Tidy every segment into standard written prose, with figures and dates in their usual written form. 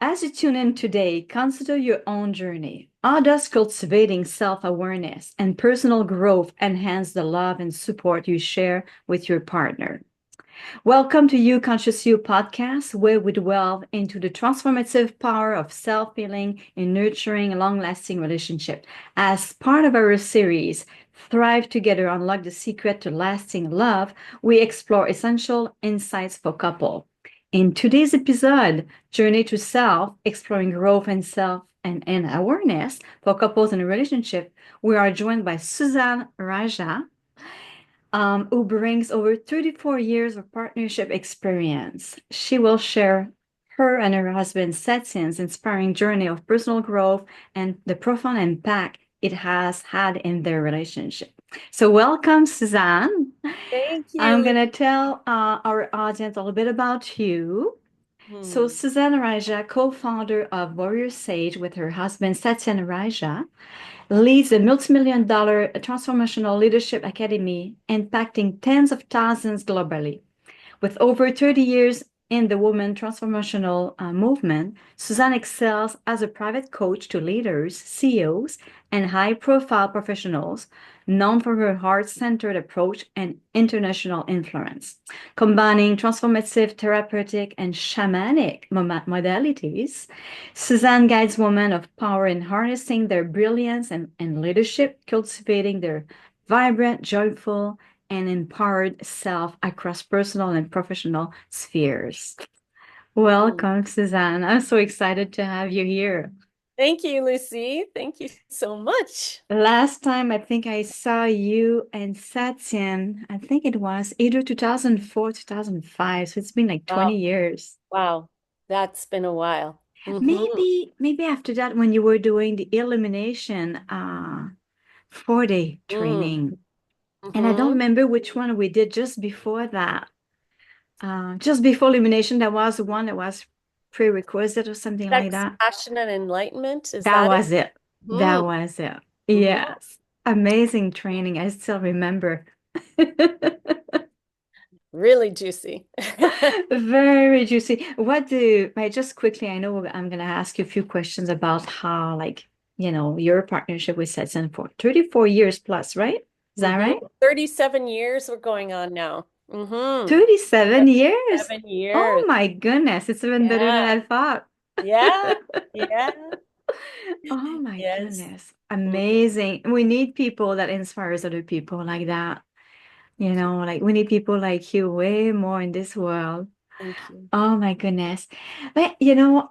As you tune in today, consider your own journey. How does cultivating self-awareness and personal growth enhance the love and support you share with your partner? Welcome to You Conscious You podcast, where we delve into the transformative power of self-healing in nurturing a long-lasting relationship. As part of our series, Thrive Together, Unlock the Secret to Lasting Love, we explore essential insights for couple. In today's episode, Journey to Self, exploring growth and self and awareness for couples in a relationship, we are joined by Suzanne Raja, who brings over 34 years of partnership experience. She will share her and her husband Satyen's inspiring journey of personal growth and the profound impact it has had in their relationship. So, welcome, Suzanne. Thank I'm you. going to tell our audience a little bit about you. So, Hmm. Suzanne Raja, co founder of Warrior Sage with her husband Satyen Raja, leads a multi-million dollar transformational leadership academy impacting tens of thousands globally. With over 30 years in the woman transformational movement, Suzanne excels as a private coach to leaders, CEOs, and high profile professionals, known for her heart centered approach and international influence. Combining transformative, therapeutic, and shamanic modalities, Suzanne guides women of power in harnessing their brilliance and leadership, cultivating their vibrant, joyful, and empowered self across personal and professional spheres. Hmm. Welcome, Suzanne. I'm so excited to have you here. Thank you, Lucy. Thank you so much. Last time I think I saw you and Satyen, I think it was either 2004, 2005. So it's been like Wow. 20 years. Wow. That's been a while. Maybe after that when you were doing the elimination 4-day Mm. training. And I don't hmm remember which one we did just before that. Just before elimination, there was one that was prerequisite or something like Sex, that. passion, and enlightenment. Is That that it? was it. That Mm. was it. hmm Yes. Amazing training. I still remember. Really juicy. Very juicy. I just quickly, I know I'm going to ask you a few questions about how, like, your partnership with Setson for 34 years plus, right? Is that hmm right? 37 years we're going on now. 37 years. 7 years. Oh my goodness. It's even better than Yeah. I thought. Yeah. Yeah. Oh my Yes. goodness. Mhm. Amazing. We need people that inspires other people like that. Like we need people like you way more in this world. Thank you. Oh my goodness. But we'll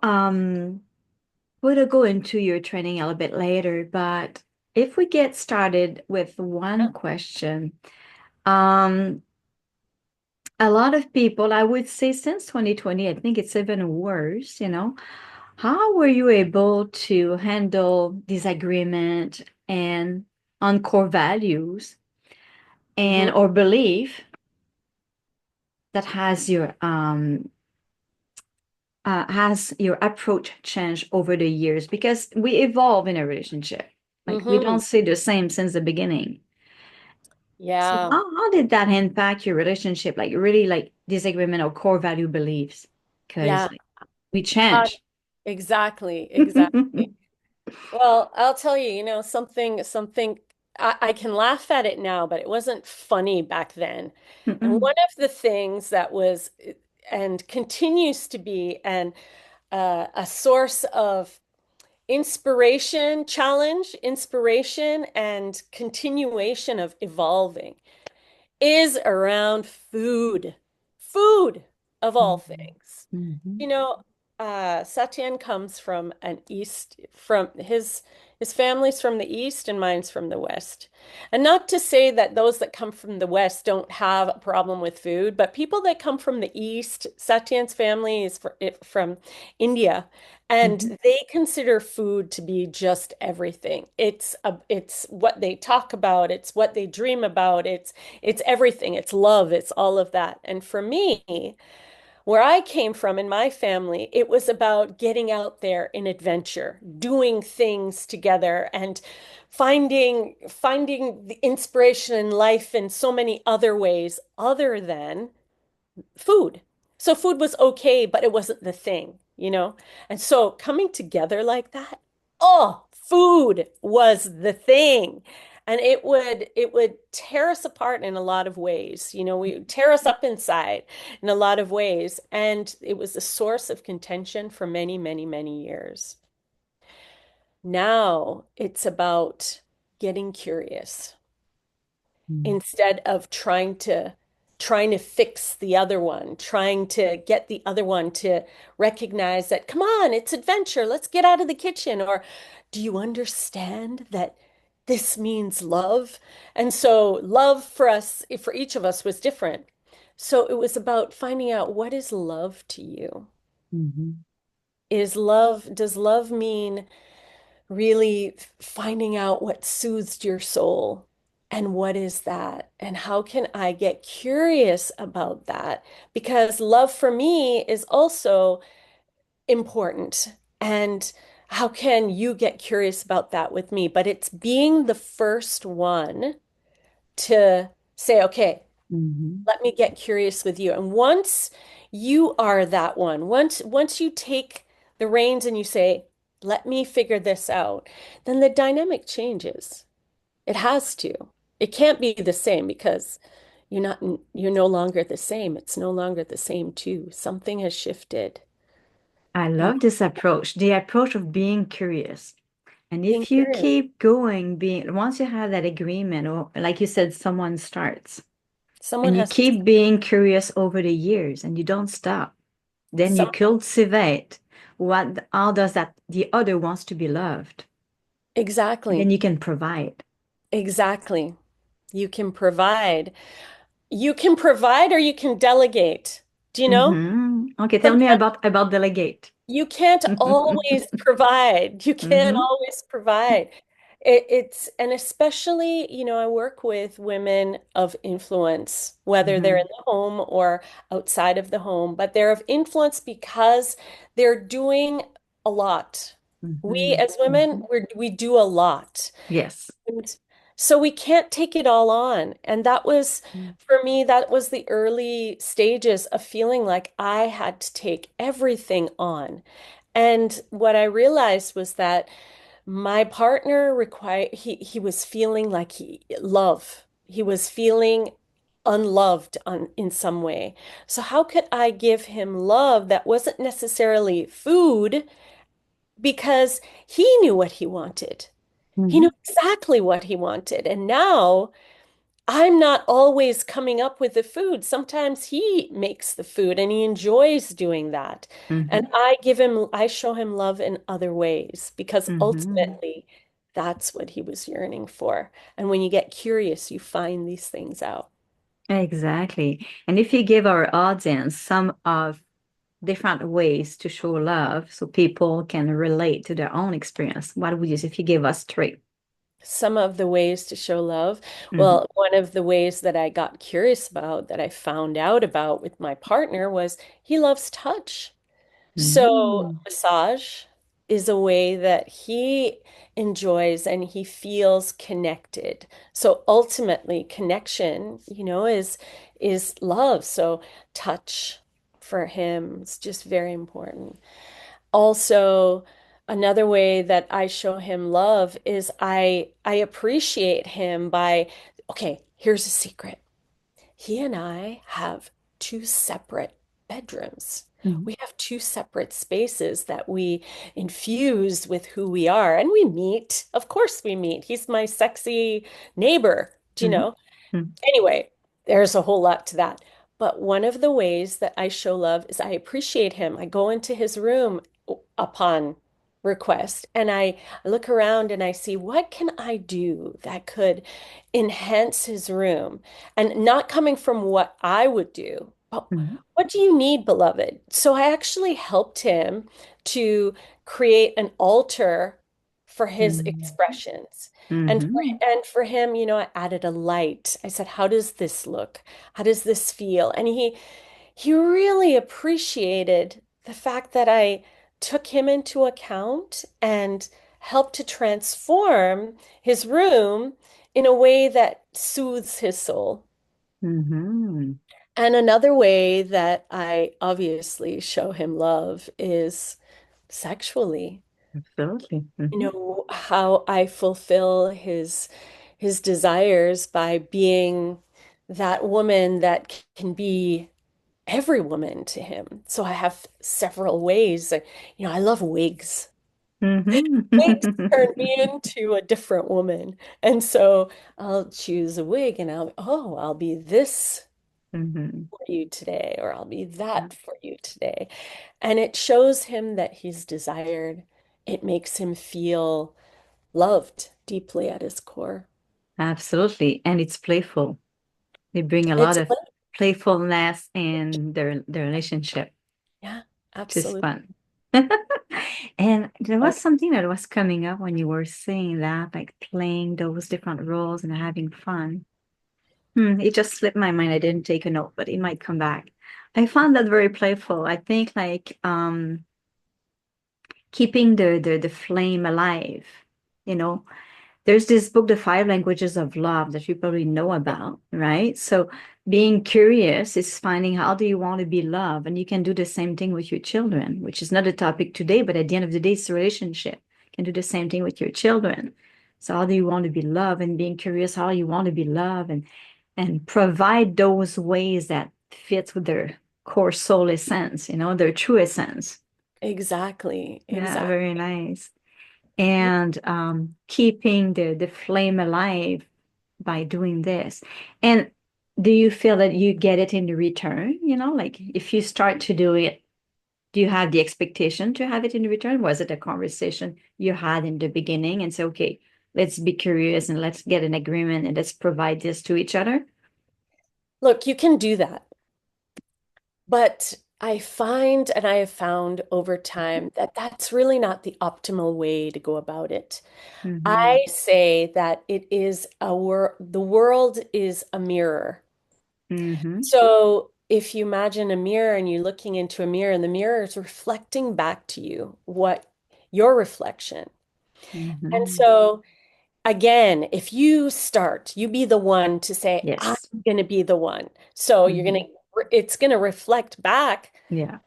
go into your training a little bit later, but if we get started with Yeah. one question, um, a lot of people, I would say since 2020, I think it's even worse. How were you able to handle disagreement and on core values and hmm or belief that has your approach changed over the years? Because we evolve in a relationship. Like we don't hmm stay the same since the beginning. So Yeah. how did that impact your relationship? Like really like disagreement or core value beliefs? Because Yeah. we Uh, change. exactly. Exactly. Well, I'll tell you, something I can laugh at it now, but it wasn't funny back then. And Mm-mm. one of the things that was and continues to be a source of inspiration, and continuation of evolving is around food. Food of all Mhm. things. Mhm. You know, Satyen comes from his family's from the east and mine's from the west. And not to say that those that come from the west don't have a problem with food, but people that come from the east, Satyen's family is from India, Mhm. and they consider food to be just everything. It's what they talk about, it's what they dream about, it's everything, it's love, it's all of that. And for me, where I came from in my family, it was about getting out there in adventure, doing things together and finding the inspiration in life in so many other ways other than food. So food was okay, but it wasn't the thing, you know? And so coming together like that, oh, food was the thing. And it would tear us apart in a lot of ways. You know, we tear us up inside in a lot of ways. And it was a source of contention for many, many, many years. Now it's about getting curious Mm. instead of trying to fix the other one, trying to get the other one to recognize that, come on, it's adventure. Let's get out of the kitchen. Or do you understand that this means love? And so love for us, for each of us was different. So it was about finding out, what is love to you? Mhm. Does love mean really finding out what soothed your soul, and what is that, and how can I get curious about that? Because love for me is also important. And how can you get curious about that with me? But it's being the first one to say, okay, Mhm. let me get curious with you. And once you are that one, once you take the reins and you say, let me figure this out, then the dynamic changes. It has to. It can't be the same because you're no longer the same. It's no longer the same too. Something has shifted. I And love this approach, the approach of being curious. And being if you curious, keep going, being once you have that agreement, or like you said, someone starts, someone and you has to, keep being curious over the years and you don't stop, then you some, cultivate what how does that the other wants to be loved. And then exactly, you can provide. exactly. You can provide. You can provide or you can delegate. Do you know? Okay, tell me Sometimes about delegate. you can't always provide. You can't Mm-hmm. always provide. And especially, I work with women of influence, whether they're Mm-hmm. in the home or outside of the home, but they're of influence because they're doing a lot. We Mm-hmm. as women, Mm-hmm. we do a lot. Yes. And so we can't take it all on. And that was, for me, that was the early stages of feeling like I had to take everything on. And what I realized was that my partner required, he was feeling like he was feeling unloved in some way. So how could I give him love that wasn't necessarily food, because he knew what he wanted. He Mm-hmm. knew exactly what he wanted. And now I'm not always coming up with the food. Sometimes he makes the food and he enjoys doing that. And Mm-hmm. I show him love in other ways because Mm-hmm. ultimately that's what he was yearning for. And when you get curious, you find these things out. Exactly. And if you give our audience some of different ways to show love so people can relate to their own experience, what would you say if you gave us three? Some of the ways to show love. Mm-hmm. Well, one of the ways that I got curious about, that I found out about with my partner, was he loves touch. So, Mm-hmm. massage is a way that he enjoys and he feels connected. So ultimately, connection, is love. So touch for him is just very important. Also, another way that I show him love is I appreciate him by, okay, here's a secret. He and I have two separate bedrooms. Mm-hmm. We have two separate spaces that we infuse with who we are. And we meet. Of course, we meet. He's my sexy neighbor, do you Mm-hmm. know? Anyway, there's a whole lot to that. But one of the ways that I show love is I appreciate him. I go into his room upon request and I look around and I see, what can I do that could enhance his room? And not coming from what I would do, but Mm-hmm. what do you need, beloved? So I actually helped him to create an altar for his expressions. And for, Mm-hmm. and for him, I added a light. I said, how does this look? How does this feel? And he really appreciated the fact that I took him into account and helped to transform his room in a way that soothes his soul. Mm-hmm. And another way that I obviously show him love is sexually. Absolutely. You Hmm. know, how I fulfill his desires by being that woman that can be every woman to him. So I have several ways. I love wigs. Hmm. Wigs turn me into a different woman. And so I'll choose a wig and I'll be this Hmm. for you today, or I'll be that for you today. And it shows him that he's desired. It makes him feel loved deeply at his core. Absolutely. And it's playful. They bring a lot It's of playfulness in their relationship, yeah, which is absolutely. fun. And there was something that was coming up when you were saying that, like playing those different roles and having fun. It just slipped my mind. I didn't take a note, but it might come back. I found that very playful. I think like keeping the flame alive, you know. There's this book, The Five Languages of Love, that you probably know about, right? So being curious is finding how do you want to be loved? And you can do the same thing with your children, which is not a topic today, but at the end of the day, it's a relationship. You can do the same thing with your children. So how do you want to be loved? And being curious how you want to be loved and provide those ways that fits with their core soul essence, their true essence. Exactly, Yeah, exactly. very nice. And keeping the flame alive by doing this. And do you feel that you get it in return? Like if you start to do it, do you have the expectation to have it in return? Was it a conversation you had in the beginning and say, okay, let's be curious and let's get an agreement and let's provide this to each other? Look, you can do that, but I find and I have found over time that that's really not the optimal way to go about it. Mm-hmm. I say that the world is a mirror. Mm-hmm. So if you imagine a mirror and you're looking into a mirror and the mirror is reflecting back to you what your reflection. And Mm-hmm. so again, if you be the one to say, I'm Yes. going to be the one. So Mm-hmm. it's going to reflect back. Yeah,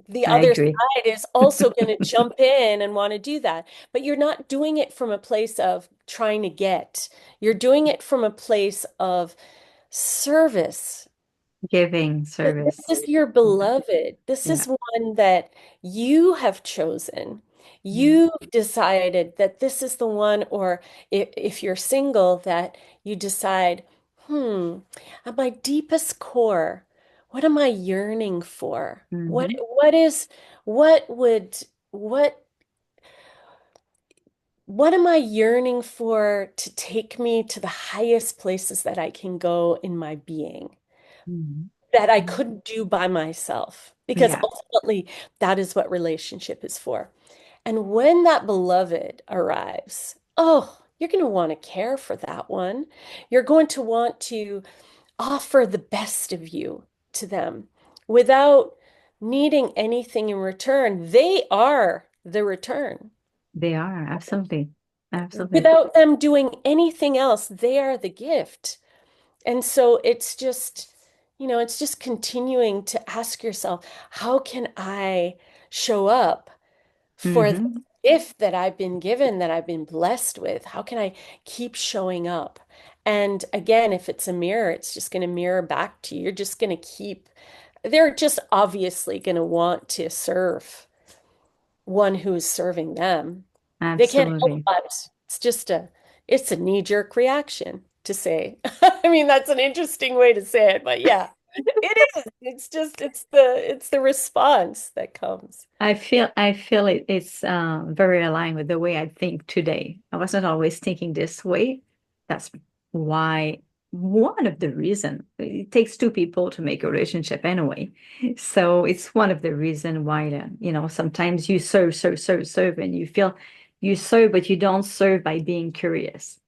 The I other agree. side is also going to jump in and want to do that. But you're not doing it from a place of trying to get. You're doing it from a place of service. Giving service. This is your Mhm. beloved. This Yeah. is one that you have chosen. Mm-hmm. You've decided that this is the one, or if you're single, that you decide, at my deepest core, what am I yearning for? Mm-hmm. What would, what am I yearning for to take me to the highest places that I can go in my being? That I Mm-hmm. couldn't do by myself. Because Yeah, ultimately, that is what relationship is for. And when that beloved arrives, oh, you're going to want to care for that one. You're going to want to offer the best of you to them without needing anything in return. They are the return. they are. Absolutely. Absolutely. Without them doing anything else, they are the gift. And so it's just continuing to ask yourself, how can I show up for the Mm-hmm. gift that I've been given, that I've been blessed with? How can I keep showing up? And again, if it's a mirror, it's just going to mirror back to you. You're just going to they're just obviously going to want to serve one who's serving them. They can't help Absolutely. but. It's a knee-jerk reaction to say. I mean, that's an interesting way to say it, but yeah, it is. It's the response that comes. I feel it's very aligned with the way I think today. I wasn't always thinking this way. That's why one of the reason it takes two people to make a relationship anyway. So it's one of the reason why sometimes you serve, and you feel you serve, but you don't serve by being curious.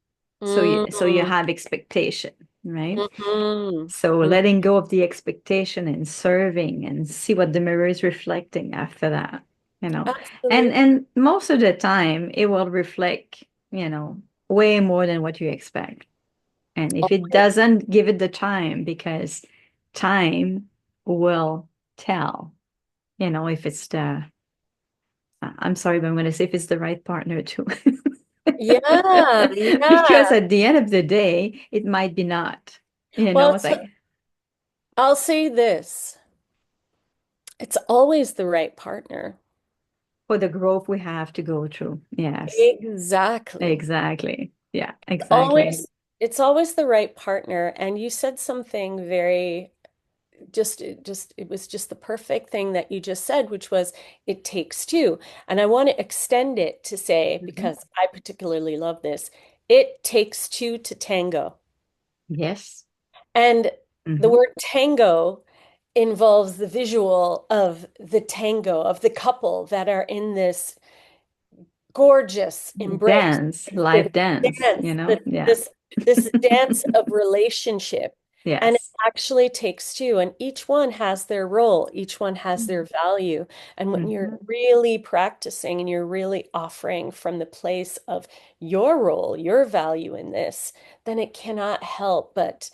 So you Mm, have expectation, right? mhm, So mm, letting go of the expectation and serving and see what the mirror is reflecting after that, you know. And absolutely. and most of the time it will reflect, way more than what you expect. And if it doesn't, give it the time because time will tell, if it's I'm sorry, but I'm going to say if it's the right partner too. Yeah, Because yeah. at the end of the day, it might be not. Well, It's like I'll say this. It's always the right partner. for the growth we have to go through. Yes, Exactly. exactly. Yeah, exactly. Always, it's always the right partner. And you said something very it was just the perfect thing that you just said, which was it takes two. And I want to extend it to say, Mhm. because I particularly love this, it takes two to tango. Yes. And the Hmm. word tango involves the visual of the tango, of the couple that are in this gorgeous embrace, Dance, this live dance, dance, Yeah. this dance of relationship. And it Yes. actually takes two, and each one has their role, each one has their value. And when you're Hmm. really practicing and you're really offering from the place of your role, your value in this, then it cannot help but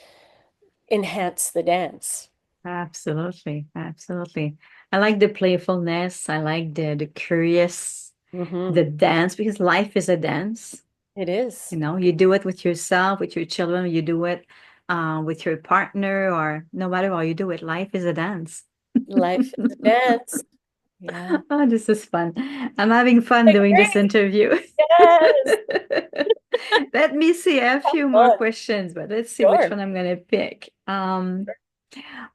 enhance the dance. Absolutely. Absolutely. I like the playfulness. I like the curious, Hmm. the dance because life is a dance. It is. You do it with yourself, with your children, you do it with your partner, or no matter how you do it, life is a dance. Life is a dance. Yeah. Oh, this is fun. I'm having fun Like, doing this great. interview. Yes. Let me see. I have a Have few more fun. questions, but let's see which Sure. one I'm going to pick.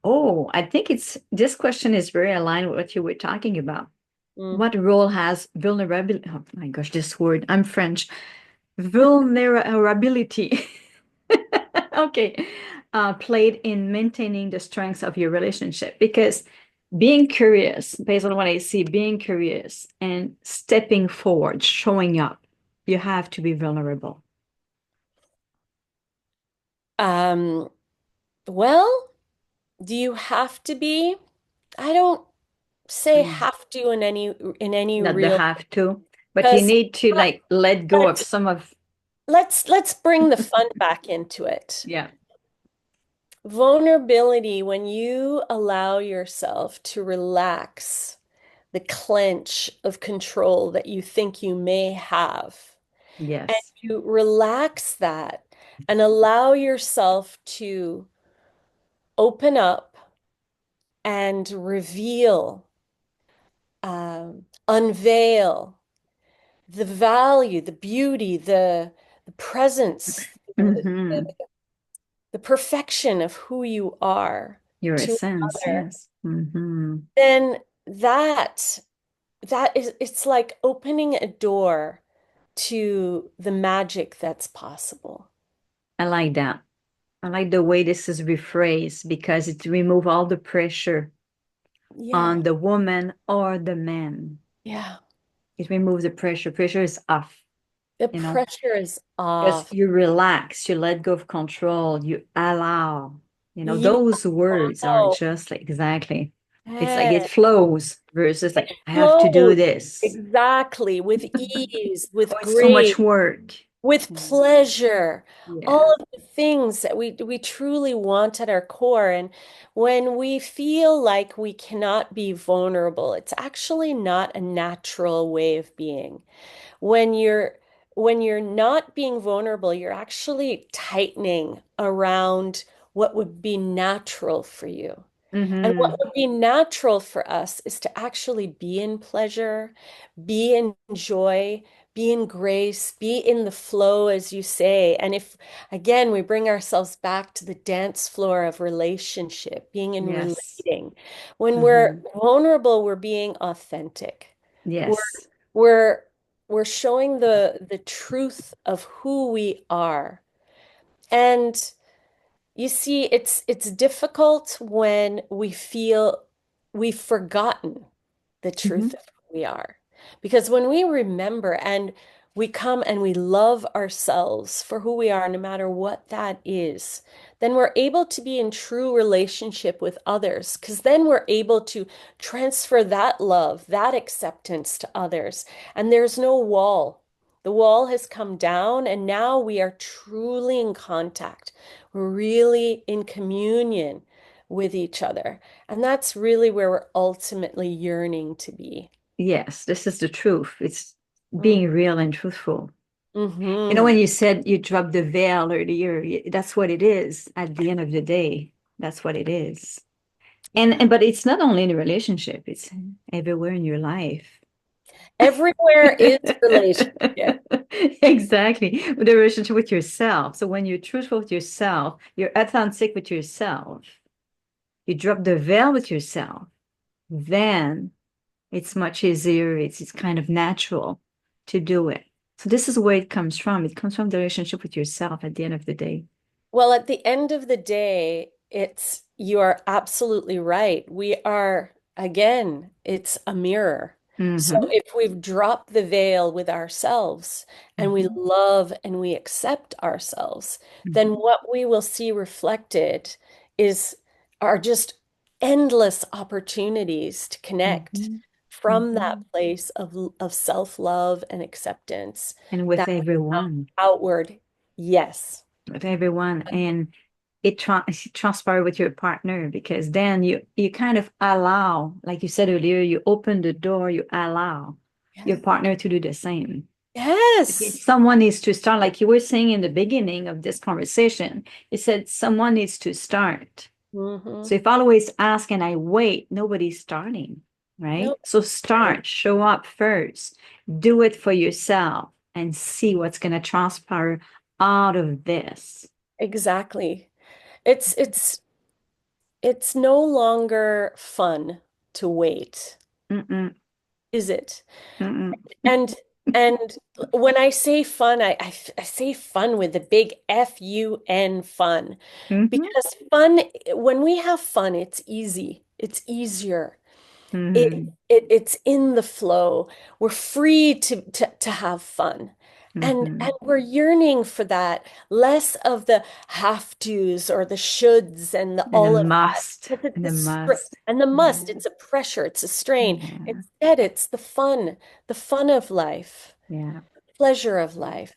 Oh, I think this question is very aligned with what you were talking about. Mm. What role has vulnerability? Oh my gosh, this word. I'm French. Vulnerability. Okay. Played in maintaining the strengths of your relationship because being curious, based on what I see, being curious and stepping forward, showing up, you have to be vulnerable. Um, well, do you have to be? I don't say Mm. have to in any Not the real have to, but you because need to like let go of but some of, let's bring the fun back into it. yeah. Vulnerability, when you allow yourself to relax the clench of control that you think you may have, and Yes. you relax that and allow yourself to open up and reveal, unveil the value, the beauty, the presence, Hmm. the perfection of who you are Your to essence, another, yes. Hmm. then that is it's like opening a door to the magic that's possible. I like that. I like the way this is rephrased because it removes all the pressure Yeah, on the woman or the man. yeah. It removes the pressure. Pressure is off, The you know, pressure is because off. you relax, you let go of control, you allow, Yeah. those words are Oh, just like exactly. It's like it yeah. flows versus like, I have to do Flows this. exactly with ease, Oh, with it's so grace, much work. with Mm. pleasure, Yeah. all of the things that we truly want at our core. And when we feel like we cannot be vulnerable, it's actually not a natural way of being. When you're not being vulnerable, you're actually tightening around what would be natural for you. And what Hmm. would be natural for us is to actually be in pleasure, be in joy, be in grace, be in the flow, as you say. And if, again, we bring ourselves back to the dance floor of relationship, being in Yes. relating, when we're Hmm. vulnerable, we're being authentic. We're Yes. we're we're showing the truth of who we are. And you see, it's difficult when we feel we've forgotten the truth Hmm. of who we are. Because when we remember and we come and we love ourselves for who we are, no matter what that is, then we're able to be in true relationship with others. Because then we're able to transfer that love, that acceptance to others. And there's no wall. The wall has come down, and now we are truly in contact. We're really in communion with each other. And that's really where we're ultimately yearning to be. Yes, this is the truth. It's Mm. being real and truthful. You know, Hmm. when you said you dropped the veil earlier, that's what it is at the end of the day. That's what it is. And but it's not only in a relationship, it's everywhere in your life. Everywhere is relationship. Exactly. The relationship with yourself. So when you're truthful with yourself, you're authentic with yourself, you drop the veil with yourself, then it's much easier. It's kind of natural to do it. So this is where it comes from. It comes from the relationship with yourself at the end of the day. Well, at the end of the day, you are absolutely right. We are, again, it's a mirror. So Mm-hmm. if we've dropped the veil with ourselves and we Mm-hmm. love and we accept ourselves, then Mm-hmm. what we will see reflected is are just endless opportunities to connect Mm-hmm. from that Mm-hmm. place of self-love and acceptance And with that everyone, outward, yes. with everyone, and it transpire with your partner because then you kind of allow, like you said earlier, you open the door, you allow your Yeah. partner to do the same. Okay, Yes. someone needs to start, like you were saying in the beginning of this conversation. You said someone needs to start. Hmm. So if I always ask and I wait, nobody's starting, right? No, So right. start, show up first, do it for yourself, and see what's going to transpire out of this. Exactly. It's it's it's no longer fun to wait, Mm-mm, is it? mm-mm. And and when I say fun, I say fun with the big Fun fun. Mm-hmm, Because fun, when we have fun, it's easy. It's easier. It, mm-hmm, it's in the flow. We're free to have fun. And mm-hmm. we're yearning for that, less of the have tos or the shoulds and the And a all of that. must, Because it's and a a str- must. and the must, Yeah, it's a pressure, it's a strain. yeah, Instead, it's the fun of life, yeah. pleasure of life.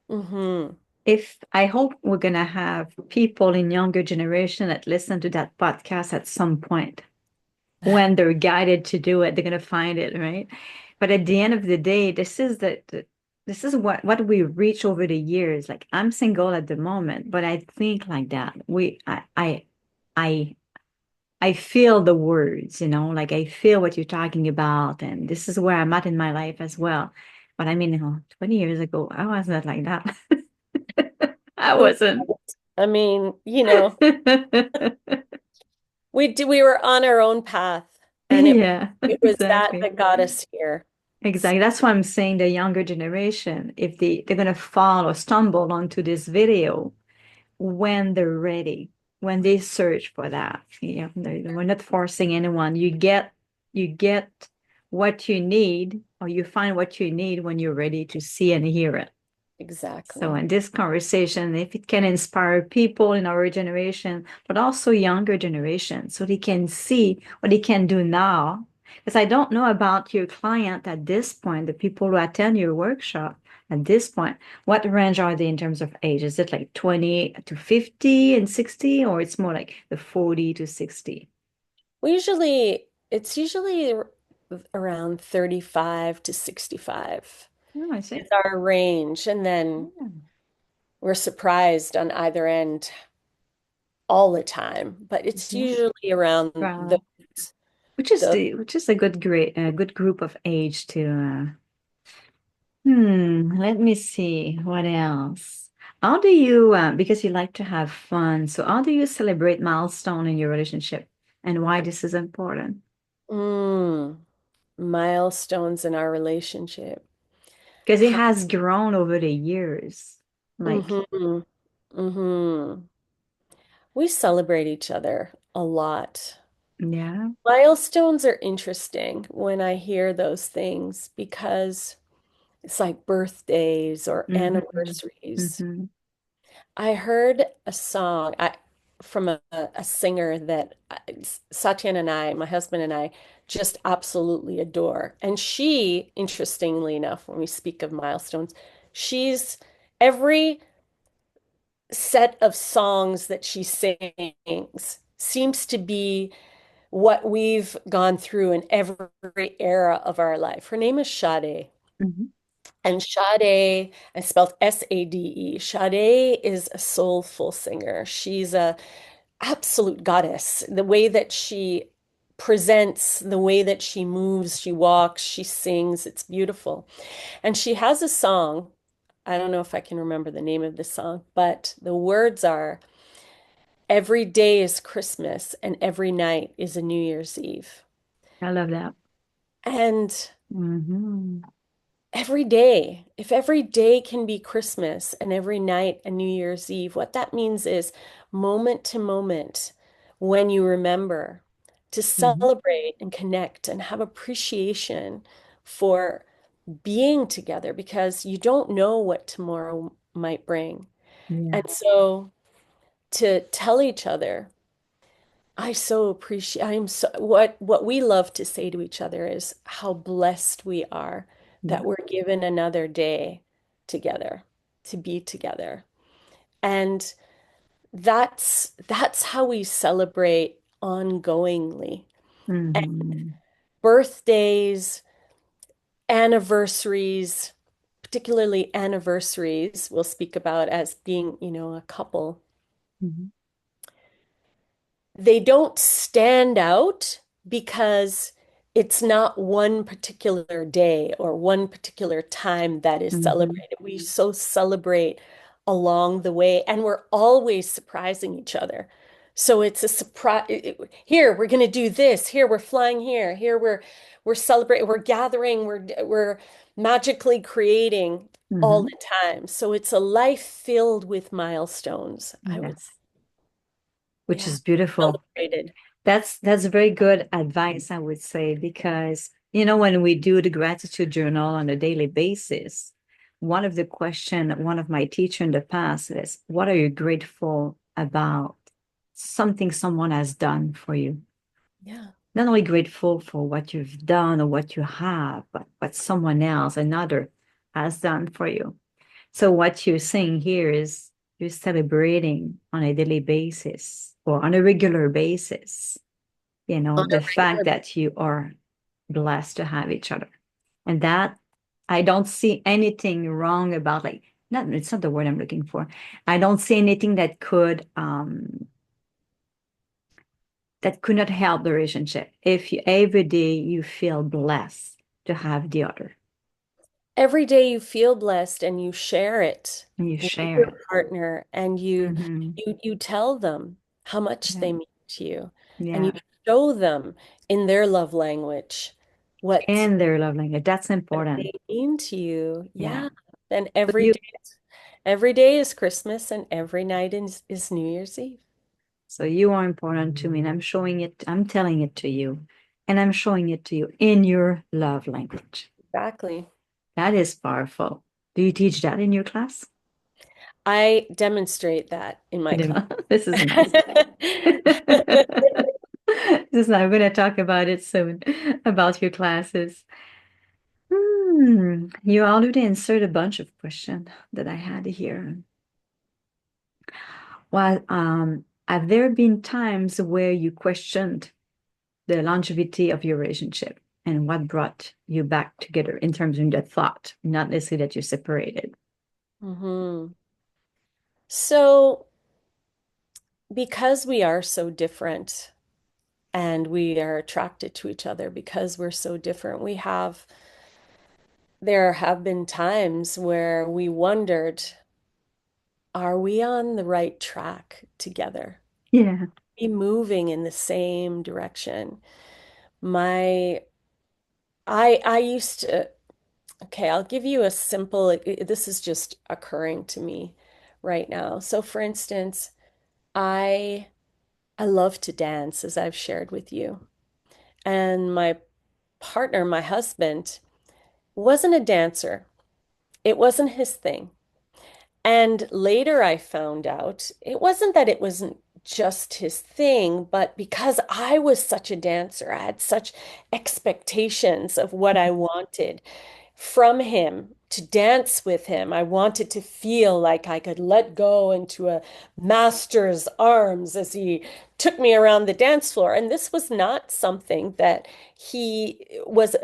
Hmm. If I hope we're gonna have people in younger generation that listen to that podcast at some point. When they're guided to do it, they're gonna find it, right? But at the end of the day, this is what we reach over the years. Like I'm single at the moment, but I think like that. I I feel the words, like I feel what you're talking about, and this is where I'm at in my life as well. But I mean, 20 years ago, I wasn't like that. I Who wasn't. knows? I mean, we were on our own path, and Yeah, it was that exactly. that got us here. Exactly. That's why I'm saying the younger generation, if they're gonna fall or stumble onto this video when they're ready, when they search for that. We're not forcing anyone. You get what you need, or you find what you need when you're ready to see and hear it. So Exactly. in this conversation, if it can inspire people in our generation, but also younger generation, so they can see what they can do now. Because I don't know about your client at this point, the people who attend your workshop at this point, what range are they in terms of age? Is it like 20 to 50 and 60, or it's more like the 40 to 60? It's usually around 35 to 65 Oh, I see. is our range. And then Yeah. we're surprised on either end all the time, but it's Yeah. usually around Wow. the Which is a good group of age to let me see what else. How do you, because you like to have fun, so how do you celebrate milestone in your relationship and why this is important? mm, milestones in our relationship. Because it How, has grown over the years. Like, hmm hmm We celebrate each other a lot. yeah. Milestones are interesting when I hear those things because it's like birthdays or Mm-hmm. anniversaries. Mm-hmm. I heard a song from a singer that Satyen and I, my husband and I, just absolutely adore. And she, interestingly enough, when we speak of milestones, she's every set of songs that she sings seems to be what we've gone through in every era of our life. Her name is Sade. Mhm. And Sade, and spelled Sade. Sade is a soulful singer. She's a absolute goddess. The way that she presents, the way that she moves, she walks, she sings, it's beautiful. And she has a song. I don't know if I can remember the name of the song, but the words are, every day is Christmas and every night is a New Year's Eve. I love that. And Hmm. every day, if every day can be Christmas and every night a New Year's Eve, what that means is moment to moment, when you remember to Hmm. celebrate and connect and have appreciation for being together, because you don't know what tomorrow might bring. Yeah. And so to tell each other, I so appreciate, I'm so, what we love to say to each other is how blessed we are Yeah. that we're given another day together, to be together. And that's how we celebrate ongoingly. And Hmm. birthdays, anniversaries, particularly anniversaries, we'll speak about as being, a couple. Hmm. They don't stand out because it's not one particular day or one particular time that is Hmm. celebrated. We so celebrate along the way, and we're always surprising each other. So it's a surprise. Here, we're going to do this. Here, we're flying here. Here, we're celebrating. We're gathering. We're magically creating all Hmm. the time. So it's a life filled with milestones, I would say. Yes, which Yeah, is beautiful. celebrated. That's very good advice, I would say, because when we do the gratitude journal on a daily basis, one of the question one of my teacher in the past is, what are you grateful about? Something someone has done for you. Yeah. Not only grateful for what you've done or what you have, but what someone else, another, has done for you. So what you're saying here is you're celebrating on a daily basis or on a regular basis, On a the fact regular, that you are blessed to have each other. And that I don't see anything wrong about, like, not, it's not the word I'm looking for. I don't see anything that could not help the relationship if you every day you feel blessed to have the other every day you feel blessed and you share it and you with share your it. partner, and you Hmm. you you tell them how much Yeah. they mean to you, and you Yeah. show them in their love language what And their love language. That's important. they mean to you. Yeah. Yeah. Then So you every day is Christmas and every night is New Year's Eve. so you are important to me, and I'm showing it, I'm telling it to you, and I'm showing it to you in your love language. Exactly. That is powerful. Do you teach that in your class? I demonstrate that in my class. This is nice. This is, I'm going to talk about it soon, about your classes. You already answered a bunch of questions that I had here. Well, have there been times where you questioned the longevity of your relationship and what brought you back together in terms of the thought, not necessarily that you're separated? Hmm. So, because we are so different and we are attracted to each other because we're so different, there have been times where we wondered, are we on the right track together? Yeah. Be moving in the same direction. My, I used to, okay, I'll give you a simple, this is just occurring to me right now. So for instance, I I love to dance, as I've shared with you. And my partner, my husband, wasn't a dancer. It wasn't his thing. And later I found out it wasn't that it wasn't just his thing, but because I was such a dancer, I had such expectations of what I wanted from him to dance with him. I wanted to feel like I could let go into a master's arms as he took me around the dance floor. And this was not something that he was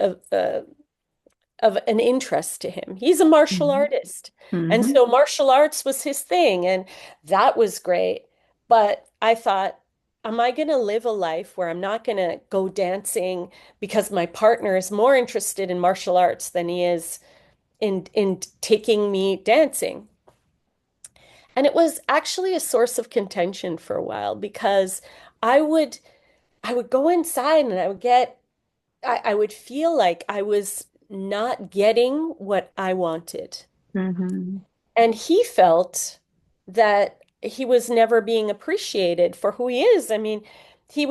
of an interest to him. He's a martial Mhm. artist. And Mhm. so martial arts was his thing. And that was great. But I thought, am I going to live a life where I'm not going to go dancing because my partner is more interested in martial arts than he is in taking me dancing? And it was actually a source of contention for a while because I would I would go inside and I would feel like I was not getting what I wanted. Mhm. And he felt that he was never being appreciated for who he is. I mean, he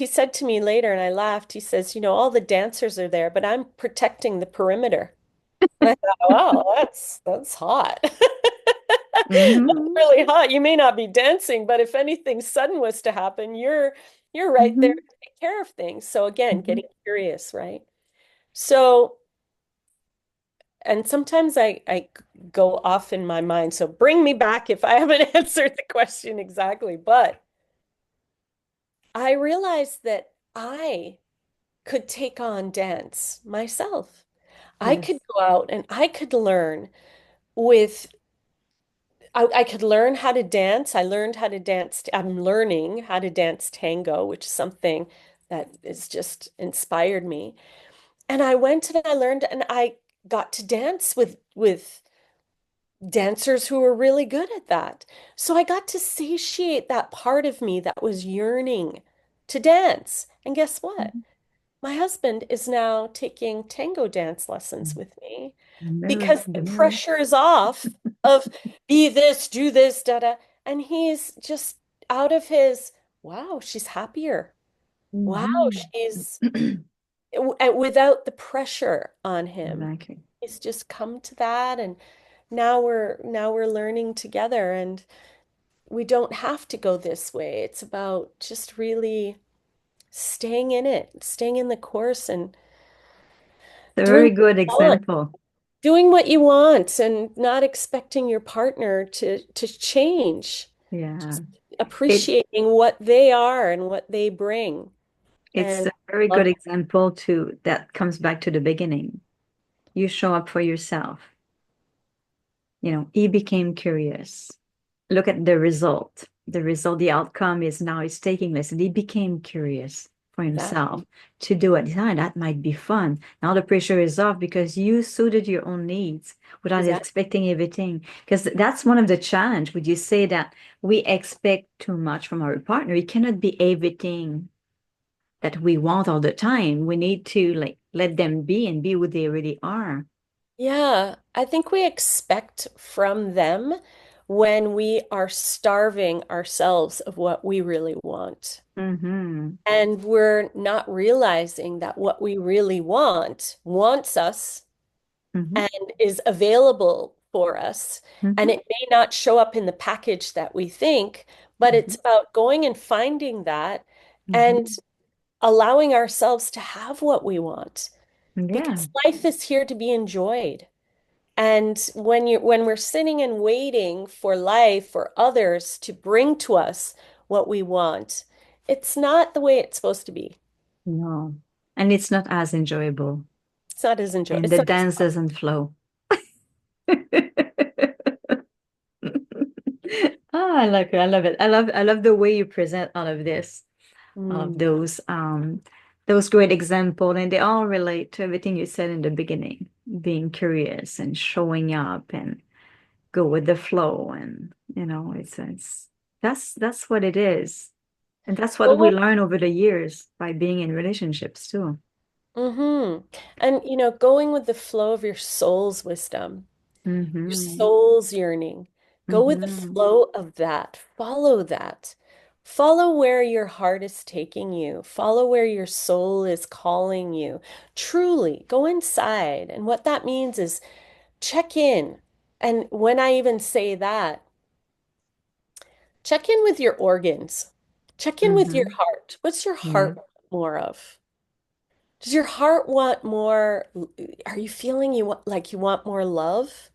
said to me later, and I laughed, he says, all the dancers are there, but I'm protecting the perimeter. And I thought, wow, that's hot. That's Mhm. really hot. You may not be dancing, but if anything sudden was to happen, you're right there Mhm. to take care of things. So again, Mhm. getting curious, right? So, and sometimes I go off in my mind. So bring me back if I haven't answered the question exactly. But I realized that I could take on dance myself. I could Yes. go out and I could learn with I could learn how to dance. I learned how to dance. I'm learning how to dance tango, which is something that is just inspired me. And I went and I learned and I got to dance with dancers who were really good at that. So I got to satiate that part of me that was yearning to dance. And guess what? Mhm. My husband is now taking tango dance lessons with me Mirror, because the the mirror. pressure is off of be this, do this, da da. And he's just out of his, wow, she's happier. Wow, Mhm. she's without the pressure on him. Exactly. He's just come to that and now we're learning together and we don't have to go this way. It's about just really staying in it, staying in the course and A doing very what good you want, example. doing what you want and not expecting your partner to change. Yeah. Just It appreciating what they are and what they bring. it's And a very good love, example to that comes back to the beginning. You show up for yourself. He became curious. Look at the result. The result, the outcome is now he's taking this, and he became curious for yeah, himself to do it. Ah, that might be fun. Now the pressure is off because you suited your own needs without exactly. expecting everything. Because that's one of the challenge. Would you say that we expect too much from our partner? It cannot be everything that we want all the time. We need to like let them be and be who they really are. Yeah, I think we expect from them when we are starving ourselves of what we really want. Mm-hmm. And we're not realizing that what we really wants us Mm-hmm. and is available for us. And Mm-hmm. it may not show up in the package that we think, but Mm-hmm. it's about going and finding that and Mm-hmm. allowing ourselves to have what we want Yeah. because life is here to be enjoyed. And when we're sitting and waiting for life for others to bring to us what we want, it's not the way it's supposed to be. No. And it's not as enjoyable. It's not as enjoy. And It's the not as dance fun. doesn't flow. Ah, I like it. I love it. I love the way you present all of this, of Mm. those great examples, and they all relate to everything you said in the beginning, being curious and showing up and go with the flow. And it's that's what it is. And that's what we Go, learn over the years by being in relationships too. mm-hmm. And going with the flow of your soul's wisdom, your Mm-hmm. soul's yearning. Go with the Mm-hmm. flow of that. Follow that. Follow where your heart is taking you. Follow where your soul is calling you. Truly, go inside. And what that means is check in. And when I even say that, check in with your organs. Check in with your Mm-hmm. heart. What's your Yeah. heart more of? Does your heart want more? Are you feeling you want like you want more love?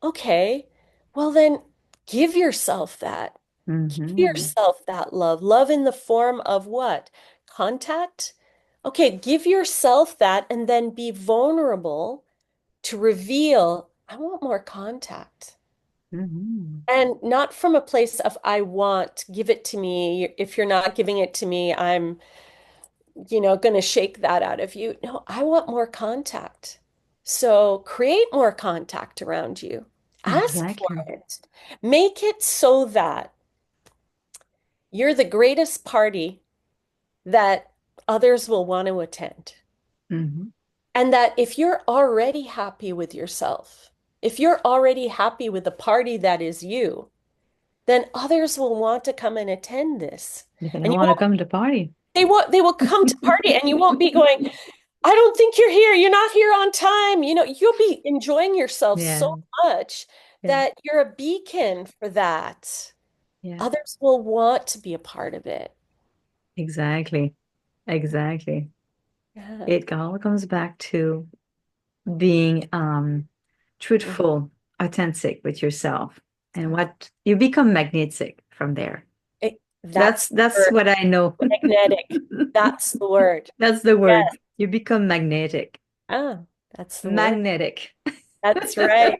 Okay. Well, then give yourself that. Give Mm-hmm. yourself that love. Love in the form of what? Contact? Okay, give yourself that and then be vulnerable to reveal, I want more contact. Mm-hmm. And not from a place of, I want, give it to me. If you're not giving it to me, I'm, going to shake that out of you. No, I want more contact. So create more contact around you. Ask for Exactly. it. Make it so that you're the greatest party that others will want to attend. Mm-hmm. And that if you're already happy with yourself, if you're already happy with the party that is you, then others will want to come and attend this. They're gonna And you want to won't, come to party. they will come to party and you won't be going, I don't think you're here. You're not here on time. You'll be enjoying yourself so Yeah. much Yeah. that you're a beacon for that. Yeah. Others will want to be a part of it. Exactly. Exactly. Yeah. It all comes back to being Mhm. truthful, authentic with yourself, and Yeah. what you become magnetic from there. That's That's the what I know. magnetic. That's the word. That's the Yes. word. You become magnetic. Ah, that's the word. Magnetic. That's right.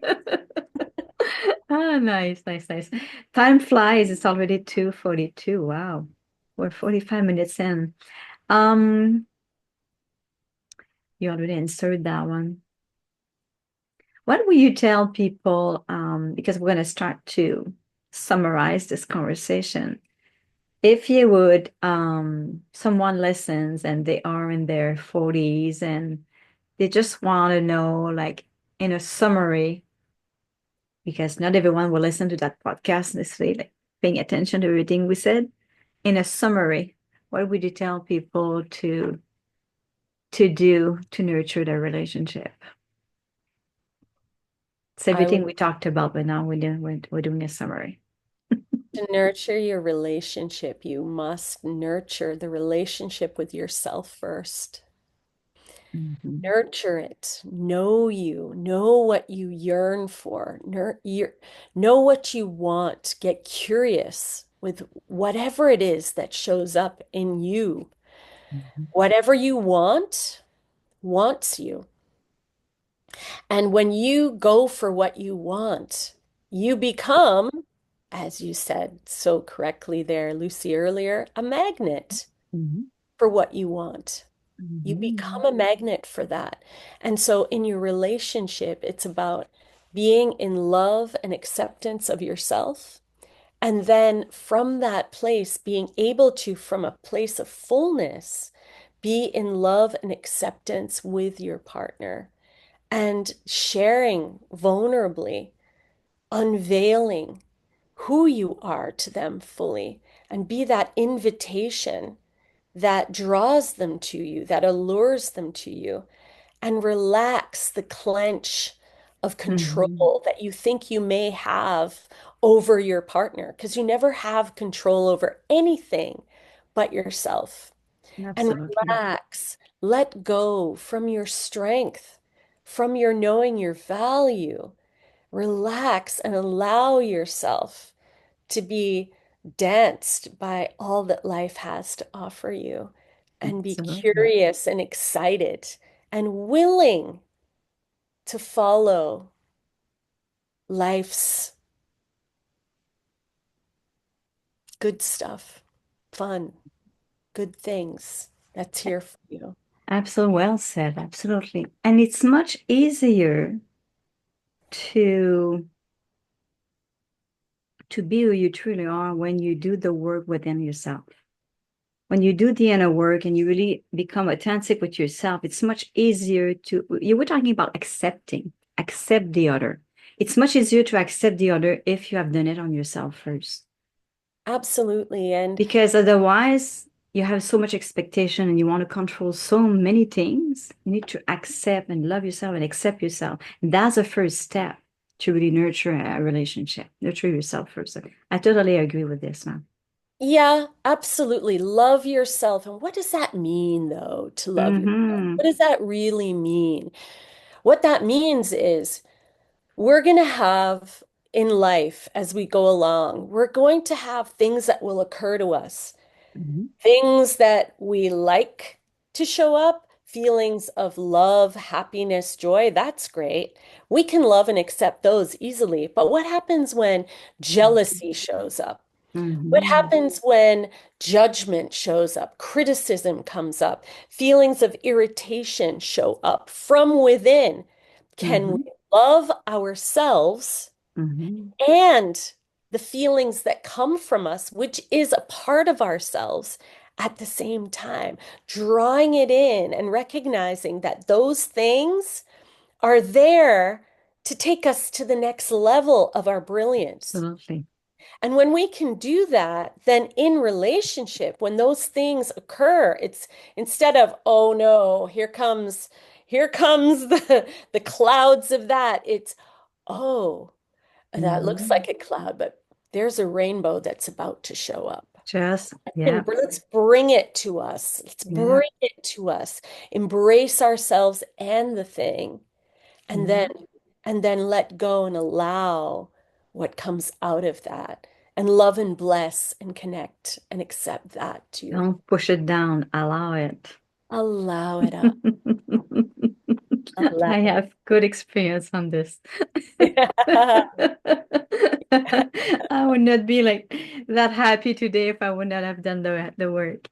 Ah, nice, nice, nice. Time flies. It's already 2:42. Wow. We're 45 minutes in. Um, you already answered that one. What will you tell people? Because we're going to start to summarize this conversation. If you would, someone listens and they are in their 40s and they just want to know, like, in a summary, because not everyone will listen to that podcast necessarily, like, paying attention to everything we said. In a summary, what would you tell people to do to nurture their relationship? It's I everything would we talked about, but now we're doing a summary. to nurture your relationship, you must nurture the relationship with yourself first. Mhm. Nurture it. Know you. Know what you yearn for. Know what you want. Get curious with whatever it is that shows up in you. Mhm. Whatever you want wants you. And when you go for what you want, you become, as you said so correctly there, Lucy, earlier, a magnet Mhm. for what you want. You Mhm. become a magnet for that. And so in your relationship, it's about being in love and acceptance of yourself. And then from that place, being able to, from a place of fullness, be in love and acceptance with your partner and sharing vulnerably, unveiling who you are to them fully, and be that invitation that draws them to you, that allures them to you, and relax the clench of Mhm. control that you think you may have over your partner, because you never have control over anything but yourself. And Absolutely. relax, let go from your strength, from your knowing your value. Relax and allow yourself to be danced by all that life has to offer you and be Absolutely. curious and excited and willing to follow life's good stuff, fun, good things that's here for you. Absolutely well said. Absolutely. And it's much easier to be who you truly are when you do the work within yourself. When you do the inner work and you really become authentic with yourself, it's much easier to, you were talking about accepting, accept the other. It's much easier to accept the other if you have done it on yourself first. Absolutely. And Because otherwise, you have so much expectation and you want to control so many things. You need to accept and love yourself and accept yourself. And that's the first step to really nurture a relationship. Nurture yourself first. I totally agree with this, man. Yeah, absolutely. Love yourself. And what does that mean, though, to love yourself? Mm-hmm. What does that really mean? What that means is we're going to have in life as we go along, we're going to have things that will occur to us, Mm-hmm. things that we like to show up, feelings of love, happiness, joy. That's great. We can love and accept those easily. But what happens when jealousy shows up? What Mm-hmm. happens when judgment shows up, criticism comes up, feelings of irritation show up from within? Can we Mm-hmm. love ourselves Mm-hmm. and the feelings that come from us, which is a part of ourselves, at the same time, drawing it in and recognizing that those things are there to take us to the next level of our brilliance? Absolutely. And when we can do that, then in relationship, when those things occur, it's instead of, oh no, here comes the clouds of that. It's, oh, that looks Mm-hmm. like a cloud, but there's a rainbow that's about to show up. Just, And yeah, let's bring it to us. Let's yeah. bring it to us. Embrace ourselves and the thing, and then Mhm. let go and allow what comes out of that, and love and bless and connect and accept that too. Don't push it down, allow it. Allow it up. Allow I have good experience on this. it. I would not be like that happy today if I would not have done the work.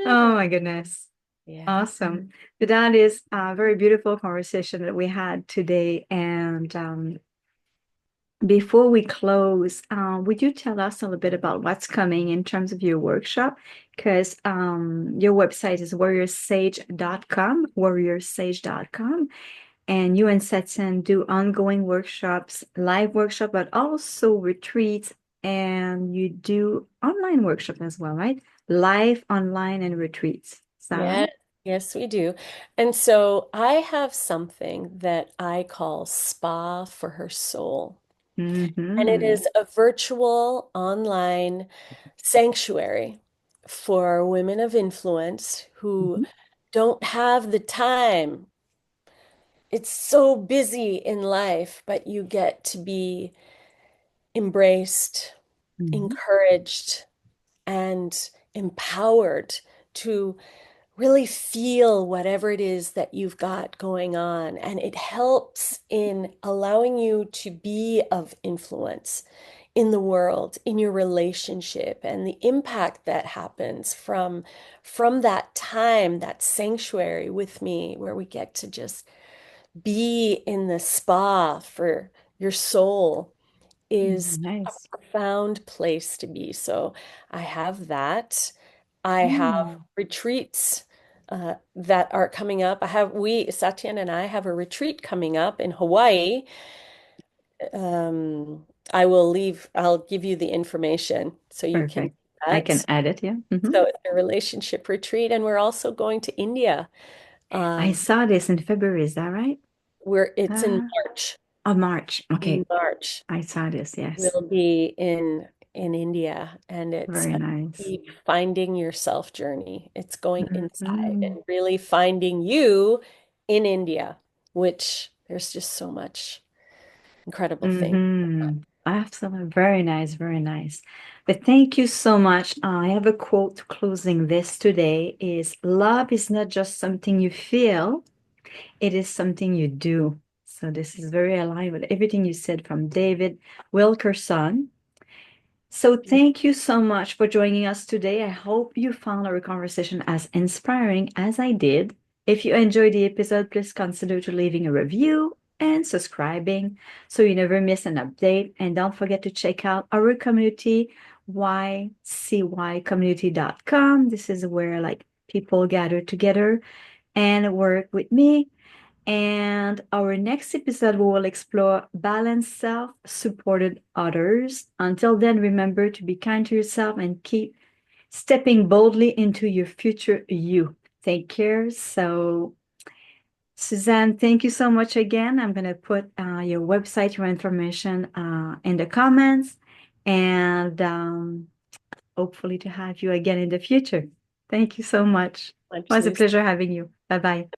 Oh my goodness. Yeah. Awesome. So that is a very beautiful conversation that we had today. And before we close, would you tell us a little bit about what's coming in terms of your workshop? Because your website is warriorsage.com, warriorsage.com. And you and Satyen do ongoing workshops, live workshop, but also retreats. And you do online workshop as well, right? Live, online, and retreats. Is that Yeah. right? Yes, we do. And so I have something that I call Spa for Her Soul. And it Mm-hmm. is a virtual online sanctuary for women of influence who Mm-hmm. don't have the time. It's so busy in life, but you get to be embraced, Mm-hmm. encouraged, and empowered to really feel whatever it is that you've got going on. And it helps in allowing you to be of influence in the world, in your relationship, and the impact that happens from that time, that sanctuary with me, where we get to just be in the spa for your soul, is a Nice. profound place to be. So I have that. I have Mm. retreats that are coming up. Satyen and I have a retreat coming up in Hawaii. I'll give you the information so you can do Perfect. I can that. add it, yeah. Mm-hmm. So it's a relationship retreat, and we're also going to India. I Um, saw this in February, is that right? it's in Uh, March. oh, March. In Okay. March. I saw this, yes. Will be in India, and it's Very a nice. deep finding yourself journey. It's going inside Mm-hmm. and really finding you in India, which there's just so much incredible thing. Mm-hmm. Absolutely. Very nice, very nice. But thank you so much. I have a quote closing this today is love is not just something you feel, it is something you do. So this is very aligned with everything you said from David Wilkerson. So thank you so much for joining us today. I hope you found our conversation as inspiring as I did. If you enjoyed the episode, please consider to leaving a review and subscribing so you never miss an update. And don't forget to check out our community, ycycommunity.com. This is where like people gather together and work with me. And our next episode, we will explore balanced self supported others. Until then, remember to be kind to yourself and keep stepping boldly into your future you. Take care. So, Suzanne, thank you so much again. I'm going to put your website, your information in the comments. And hopefully to have you again in the future. Thank you so much. It Much, was a Lisa. pleasure having you. Bye bye.